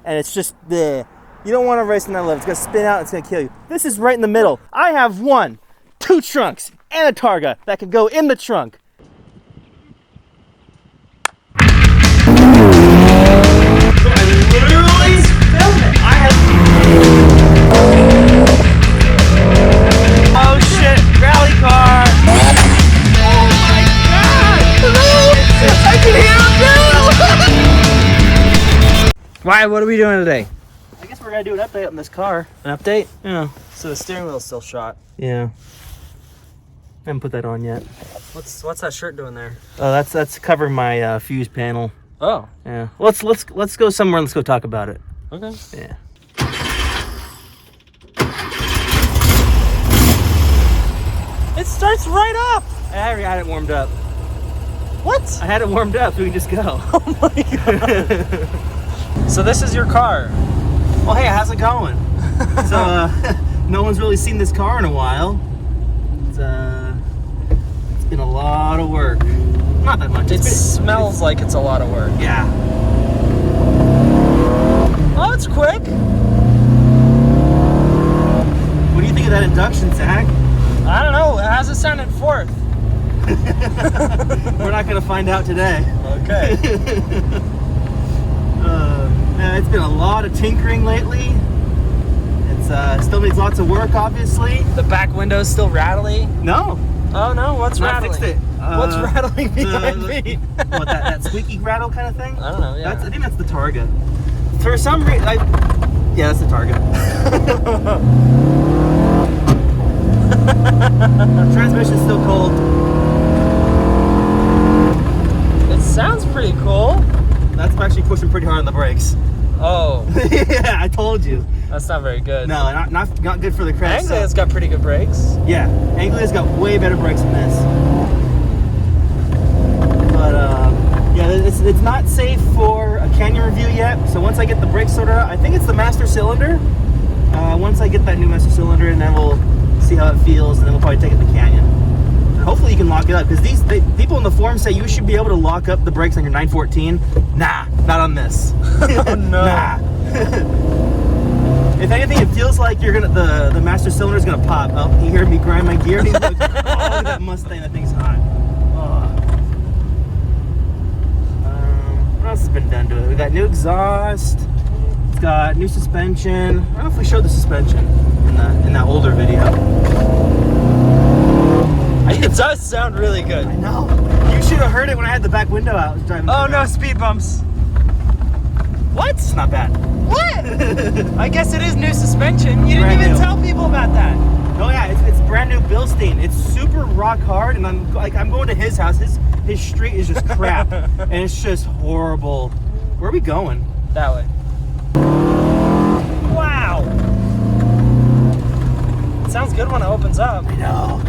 and it's just the. You don't want to race in that lift. It's going to spin out and it's going to kill you. This is right in the middle. I have 1, 2 trunks, and a Targa that can go in the trunk. I literally filmed it. I have... Oh shit, rally car. Oh my god. Hello. I can hear him now. Wyatt, what are we doing today? I guess we're gonna do an update on this car. An update? Yeah. So the steering wheel's still shot. Yeah. I haven't put that on yet. What's that shirt doing there? Oh, that's covering my fuse panel. Oh. Yeah. Let's go somewhere and let's go talk about it. Okay. Yeah. It starts right up. I already had it warmed up. What? I had it warmed up, so we can just go. Oh my god. So this is your car. Well, hey, how's it going? So, no one's really seen this car in a while. It's been a lot of work. Not that much. It smells like it's a lot of work. Yeah. Oh, it's quick. What do you think of that induction, Zach? I don't know. How's it sound in fourth? We're not gonna find out today. Okay. It's been a lot of tinkering lately. It's still needs lots of work, obviously. The back window's still rattly. No. Oh no, what's rattling? I fixed it. What's rattling behind me? What, that squeaky rattle kind of thing? I don't know, yeah. I think that's the Targa. For some reason, yeah, that's the Targa. Transmission's still cold. It sounds pretty cool. That's actually pushing pretty hard on the brakes. Oh. Yeah, I told you. That's not very good. No, not good for the crash. Anglia's got pretty good brakes. Yeah, Anglia's got way better brakes than this. But yeah, it's not safe for a Canyon review yet. So once I get the brakes sorted out, I think it's the master cylinder. Once I get that new master cylinder, and then we'll see how it feels, and then we'll probably take it to Canyon. And hopefully you can lock it up, because people in the forum say you should be able to lock up the brakes on your 914. Nah, not on this. Oh no. Nah. If anything, it feels like you're gonna the master cylinder is gonna pop. Oh, you hear me grind my gear? Oh, look at that Mustang, that thing's hot. Oh. What else has been done to it? We got new exhaust. It's got new suspension. I don't know if we showed the suspension in that older video. It does sound really good. I know. You should have heard it when I had the back window out. I was driving. Oh no, speed bumps. What? It's not bad. What? I guess it is new suspension. You didn't Brand even new. tell people about that. Oh yeah, it's brand new Bilstein. It's super rock hard, and I'm going to his house. His street is just crap, and it's just horrible. Where are we going? That way. Wow. It sounds good when it opens up. I know.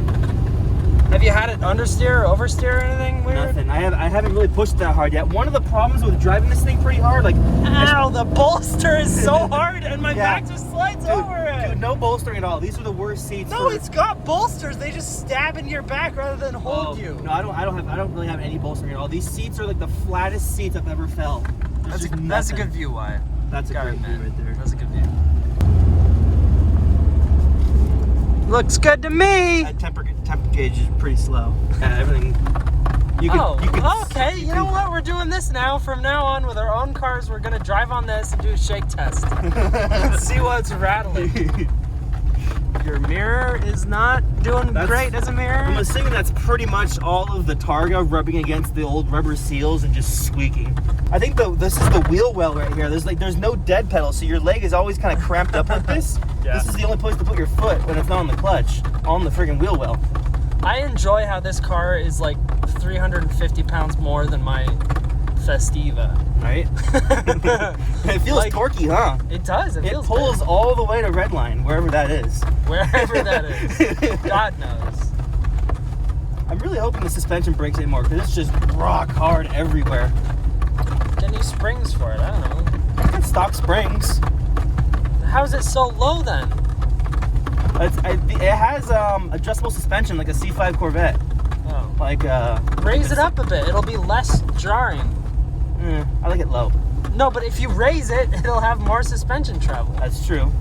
Have you had it understeer or oversteer or anything weird? Nothing. I haven't really pushed that hard yet. One of the problems with driving this thing pretty hard, like, ow, the bolster is so hard, and my Yeah. back just slides dude, over it. Dude, no bolstering at all. These are the worst seats. No, it's got bolsters. They just stab in your back rather than hold you. No, I don't really have any bolstering at all. These seats are like the flattest seats I've ever felt. That's a good view, Wyatt. That's a great view right there. That's a good view. Looks good to me. That temper gauge is pretty slow. Yeah, everything. Okay. You know what? We're doing this now. From now on, with our own cars, we're gonna drive on this and do a shake test. See what's rattling. Your mirror is not doing great as a mirror. I'm assuming that's pretty much all of the Targa rubbing against the old rubber seals and just squeaking. I think this is the wheel well right here. There's no dead pedal, so your leg is always kind of cramped up like this. Yeah. This is the only place to put your foot when it's not on the clutch, on the friggin' wheel well. I enjoy how this car is like 350 pounds more than my Festiva. Right? It feels like, torquey, huh? It does. It feels pulls big. all the way to Redline, wherever that is. Wherever that is. God knows. I'm really hoping the suspension breaks in more, because it's just rock hard everywhere. Get new springs for it. I don't know. It's got stock springs. How is it so low then? It has adjustable suspension like a C5 Corvette. Oh. Like raise it up a bit. It'll be less jarring. I like it low. No, but if you raise it, it'll have more suspension travel. That's true.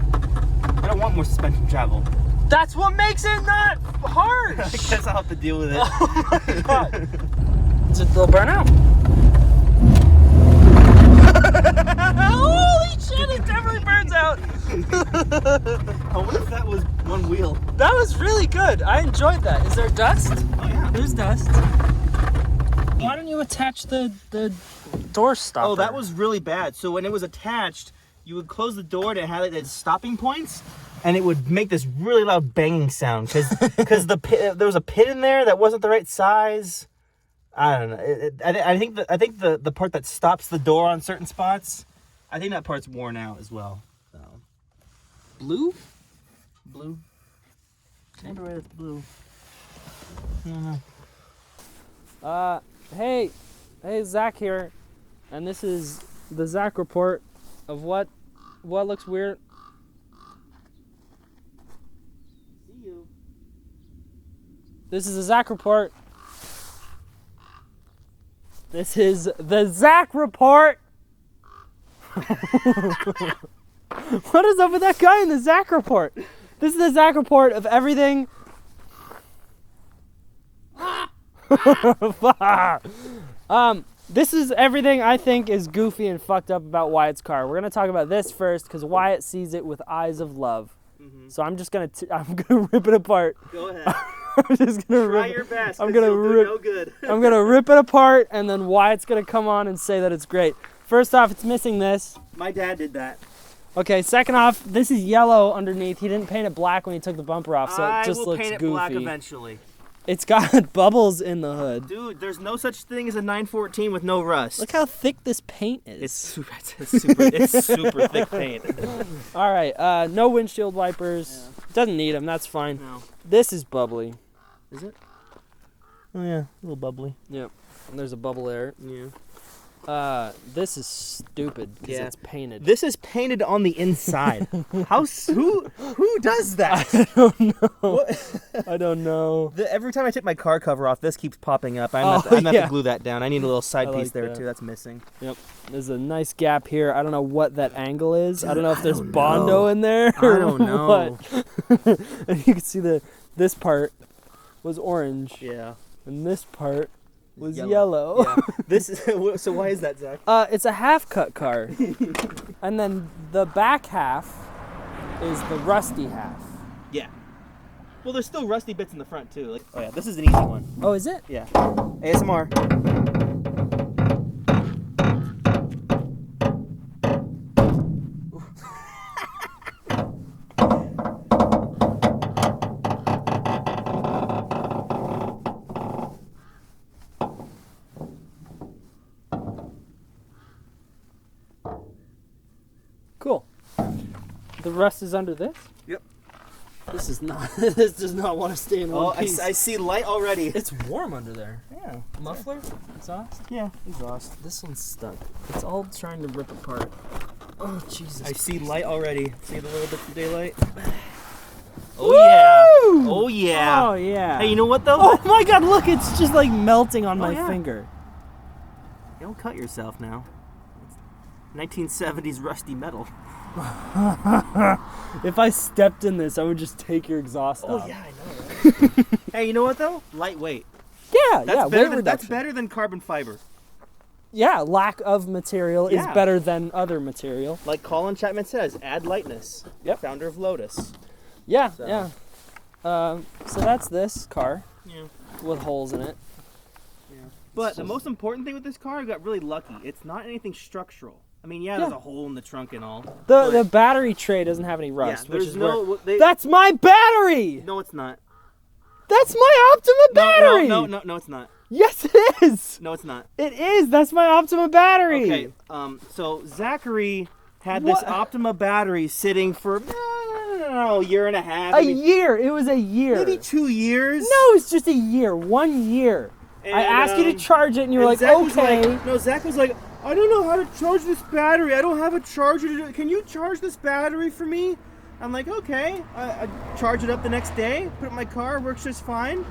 I don't want more suspension travel. That's what makes it not harsh. I guess I'll have to deal with it. Oh my god. They'll burn out. Holy shit, it definitely burns out. I wonder if that was one wheel. That was really good. I enjoyed that. Is there dust? Oh yeah. There's dust. Why don't you attach the door stopper? Oh, that was really bad. So when it was attached, you would close the door and it had its stopping points, and it would make this really loud banging sound because there was a pin in there that wasn't the right size. I don't know. I think the part that stops the door on certain spots, I think that part's worn out as well. So. Blue. I wonder why it's blue. I don't know. Hey, Zach here, and this is the Zach report of what looks weird. See you. This is the Zach report. This is the Zach report. What is up with that guy in the Zach report? This is the Zach report of everything. This is everything I think is goofy and fucked up about Wyatt's car. We're gonna talk about this first because Wyatt sees it with eyes of love. Mm-hmm. So I'm just gonna rip it apart. Go ahead. I'm just gonna try your best. I'm gonna rip. No good. I'm gonna rip it apart, and then Wyatt's gonna come on and say that it's great. First off, it's missing this. My dad did that. Okay. Second off, this is yellow underneath. He didn't paint it black when he took the bumper off, so it just looks goofy. I will paint it black eventually. It's got bubbles in the hood. Dude, there's no such thing as a 914 with no rust. Look how thick this paint is. It's super thick paint. All right, no windshield wipers. Yeah. Doesn't need them. That's fine. No. This is bubbly. Is it? Oh yeah, a little bubbly. Yep. And there's a bubble there. Yeah. This is stupid because it's painted. This is painted on the inside. Who does that? I don't know. I don't know. Every time I take my car cover off, this keeps popping up. I'm gonna have to glue that down. I need a little side piece there too. That's missing. Yep. There's a nice gap here. I don't know what that angle is. Dude, I don't know if there's Bondo in there. I don't know. What. And you can see this part was orange. Yeah. And this part was yellow. Yeah. This is, so why is that, Zach? It's a half-cut car. And then the back half is the rusty half. Yeah. Well, there's still rusty bits in the front, too. Like, oh, yeah, this is an easy one. Oh, is it? Yeah. ASMR. Cool. The rust is under this? Yep. This is not. This does not want to stay in one piece. I see light already. It's warm under there. Yeah. Muffler? Exhaust? Yeah, exhaust. This one's stuck. It's all trying to rip apart. Oh, Jesus. I see light already. See the little bits of daylight? Oh, yeah. Oh, yeah. Oh, yeah. Hey, you know what, though? Oh, my God, look. It's just like melting on my finger. Don't cut yourself now. 1970s rusty metal. If I stepped in this, I would just take your exhaust off. Oh, yeah, I know, right? Hey, you know what, though? Lightweight. Yeah, That's better than carbon fiber. Yeah, lack of material is better than other material. Like Colin Chapman says, add lightness. Yep. Founder of Lotus. Yeah, yeah. So that's this car. Yeah. With holes in it. Yeah. But the most important thing with this car, I got really lucky. It's not anything structural. I mean, there's a hole in the trunk and all. The battery tray doesn't have any rust. Yeah, That's my battery! No, it's not. That's my Optima battery! No, it's not. Yes, it is! No, it's not. It is! That's my Optima battery! Okay, so Zachary had this Optima battery sitting for, a year and a half. A year! It was a year. Maybe 2 years. No, it's just a year. 1 year. And, I asked you to charge it and you were like, Zach okay. Zach was like, I don't know how to charge this battery. I don't have a charger to do it. Can you charge this battery for me? I'm like, okay. I charge it up the next day, put it in my car, works just fine.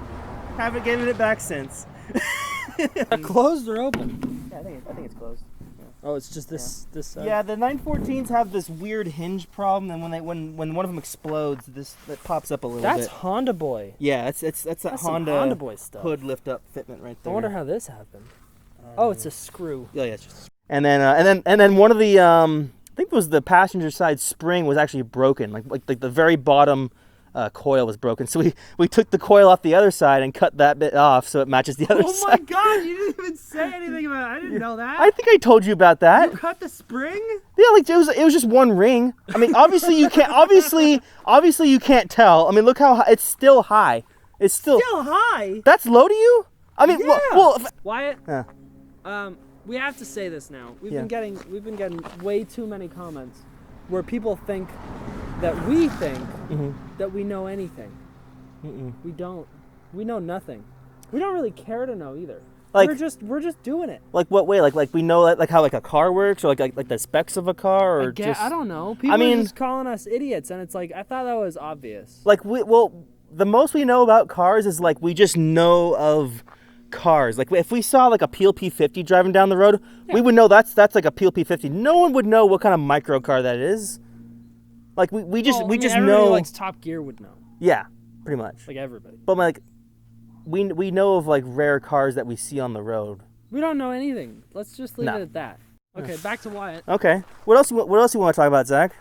Haven't given it back since. Closed or open? Yeah, I think it's closed. Oh, it's just this side? Yeah, the 914s have this weird hinge problem, and when one of them explodes, that pops up a little bit. That's Honda Boy. Yeah, that's Some Honda Boy stuff. hood lift up fitment right there. I wonder how this happened. Oh, it's a screw. Yeah, it's just. And then one of the I think it was the passenger side spring was actually broken. Like the very bottom coil was broken. So we took the coil off the other side and cut that bit off so it matches the other side. Oh my God! You didn't even say anything about it. I didn't know that. I think I told you about that. You cut the spring? Yeah, like it was just one ring. I mean, obviously you can't. Obviously you can't tell. I mean, look how high, it's still high. It's still high. That's low to you? I mean, Yeah. well Wyatt. We have to say this now. We've been getting way too many comments where people think that we think that we know anything. We don't. We know nothing. We don't really care to know either. Like, we're just doing it. Like what way? Like we know like how like a car works, or like the specs of a car, or I don't know. People are just calling us idiots, and it's like I thought that was obvious. Like the most we know about cars is like we just know of cars. Like if we saw like a PLP 50 driving down the road, we would know that's like a PLP 50. No one would know what kind of micro car that is. Like we just everybody know. Who likes Top Gear would know. Yeah, pretty much. Like everybody. But like we know of like rare cars that we see on the road. We don't know anything. Let's just leave it at that. Okay, back to Wyatt. Okay. What else you want to talk about, Zach?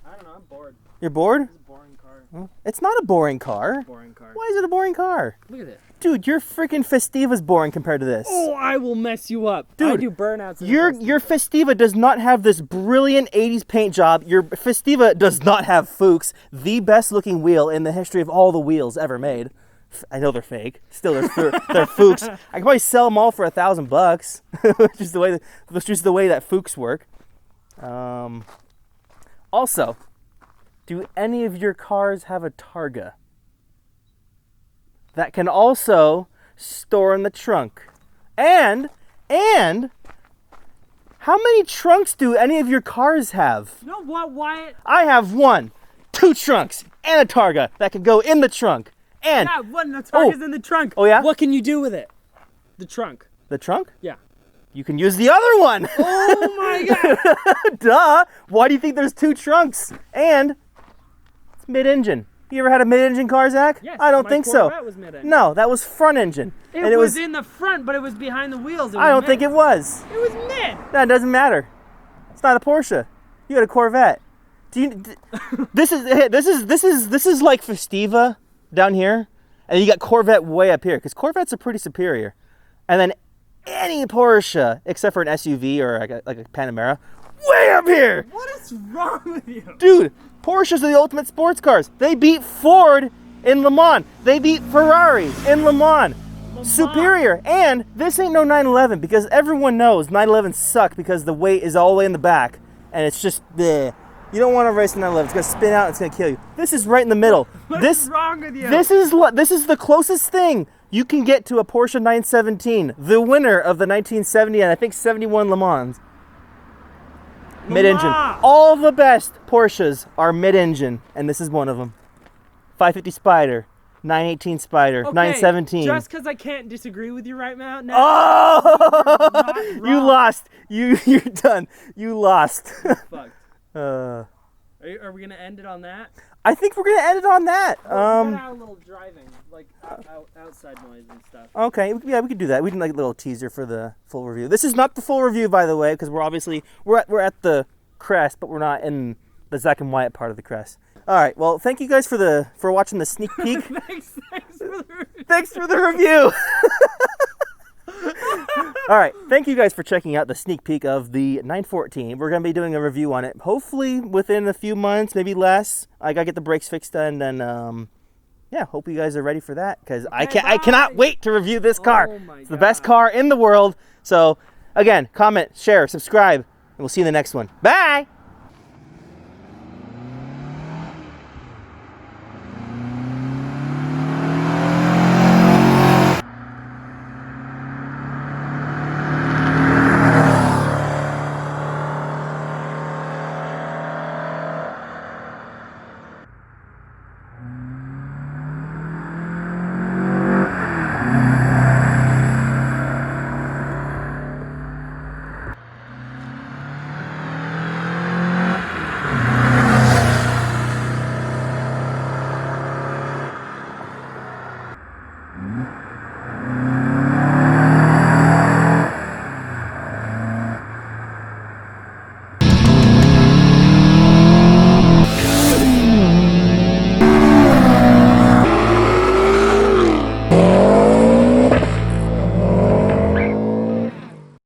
I don't know. I'm bored. You're bored? It's a boring car. Well, it's not a boring car. Boring car. Why is it a boring car? Look at it. Dude, your freaking Festiva's boring compared to this. Oh, I will mess you up. Dude, I do burnouts. Your Festiva does not have this brilliant 80s paint job. Your Festiva does not have Fuchs, the best looking wheel in the history of all the wheels ever made. I know they're fake. Still, they're Fuchs. I could probably sell them all for $1,000, which is the way that Fuchs work. Also, do any of your cars have a Targa that can also store in the trunk? And how many trunks do any of your cars have? You know what, Wyatt? I have 2 trunks and a Targa that can go in the trunk. And yeah, the Targa's in the trunk. Oh yeah? What can you do with it? The trunk. The trunk? Yeah. You can use the other one. Oh my God. Duh. Why do you think there's 2 trunks? And it's mid-engine. You ever had a mid-engine car, Zach? Yes. I don't think so. Was mid-engine. No, that was front engine. It was in the front, but it was behind the wheels. I don't think it was. It was mid. That doesn't matter. It's not a Porsche. You got a Corvette. This is like Festiva down here, and you got Corvette way up here, because Corvettes are pretty superior. And then any Porsche, except for an SUV or like a Panamera, way up here. What is wrong with you? Dude, Porsches are the ultimate sports cars. They beat Ford in Le Mans. They beat Ferrari in Le Mans. Superior. And this ain't no 911, because everyone knows 911s suck because the weight is all the way in the back, and it's just bleh. You don't want to race a 911. It's going to spin out. It's going to kill you. This is right in the middle. What's wrong with you? This is the closest thing you can get to a Porsche 917, the winner of the 1970 and I think 71 Le Mans. Mid-engine. All the best Porsches are mid-engine, and this is one of them. 550 Spider, 918 Spider, okay, 917. Just because I can't disagree with you right now. No, oh! You lost. You're done. You lost. Fucked. Are we gonna end it on that? I think we're gonna end it on that. Cut out a little driving, like outside noise and stuff. Okay, yeah, we could do that. We can like a little teaser for the full review. This is not the full review, by the way, because we're at the crest, but we're not in the Zach and Wyatt part of the crest. All right. Well, thank you guys for watching the sneak peek. Thanks for the review. All right. Thank you guys for checking out the sneak peek of the 914. We're going to be doing a review on it, hopefully within a few months, maybe less. I got to get the brakes fixed, and then, yeah, hope you guys are ready for that, because I cannot wait to review this car. It's the best car in the world. So, again, comment, share, subscribe, and we'll see you in the next one. Bye! Bye.